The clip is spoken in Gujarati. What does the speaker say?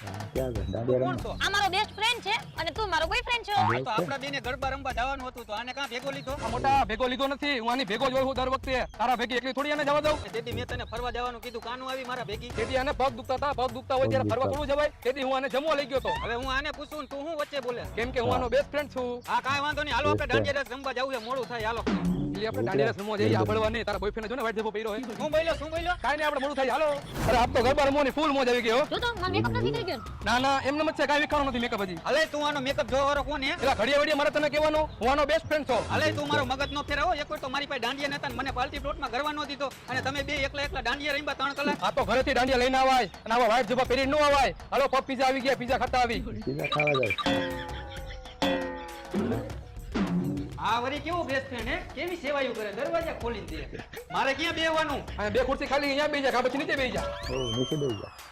ક્યાં છે તું દાંડિયા કોણ છો? આ મારો બેસ્ટ ફ્રેન્ડ છે અને તું મારો બોયફ્રેન્ડ છો. આ તો આપણા બેને ગરબા રમવા જવાનું હતું તો આને કાં ભેગો લીધો? આ મોટા ભેગો લીધો નથી, હું આની ભેગો જ હોઉં છું દર વખતે. તારા ભેગી એકલી થોડી આને જવા દઉં. તેથી મેં તને ફરવા જવાનું કીધું, કાનું આવી મારા ભેગી. તેથી આને પગ દુખતા હતા, પગ દુખતા હોય ત્યારે ફરવા થોડું જવાય. તેથી હું આને જમવા લઈ ગયો હતો, હવે હું આને પૂછું ને તું શું વચ્ચે બોલે? કેમ કે હું આનો બેસ્ટ ફ્રેન્ડ છું. હા કાંઈ વાંધો નહીં, હાલો આપણે દાંડિયા રસ રમવા જવું છે, મોડું થાય હાલો. એટલે આપણે દાંડિયા રસ રમવા જઈએ, આ બળવા નહીં. તારા બોયફ્રેન્ડ જો ને વાઈટ જબો પહેર્યો હોય. શું બોલ્યો શું બોલ્યો? કાંઈ નહીં, આપણે મોડું થાય, હાલો. અરે આપ તો ગરબા રમવાની ફૂલ મોજ આવી ગયો. જો તો મારો મેકઅપ નથી થઈ ગયો. ના ના, એમને મત છે, કાંઈ વિખાણો નથી મેકઅપ હજી. અલે તું આનો મેકઅપ જોવા વાળો કોણ હે? પેલા ઘડિયા વડિયા મારે તને કહેવાનો, હું આનો બેસ્ટ ફ્રેન્ડ છું. અલે તું મારો મગજ નો ફેરવો, એક વાર તો મારી પાસે દાંડિયા નતા ને મને પાલટી પ્લોટમાં ગરવા નો દીધો અને તમે બે એકલા એકલા દાંડિયા રમ્યા 3 કલાક. આ તો ઘરેથી દાંડિયા લઈને આવાય અને આવા વાઈટ જબા પહેરીને ન આવાય. હાલો પગ પીઝા આવી ગયા, પીઝા ખાતા આવી. પીઝા ખાવા જાય આ વરી કેવો બેસ્ટ ફ્રેન્ડ હે, કેવી સેવાયું કરે, દરવાજા ખોલી દે. મારે ક્યાં બેહવાનું? અને બે ખુરશી ખાલી અહીંયા બેસી જા, કા પછી નીચે બેસી જા. ઓ નીચે બેસી જા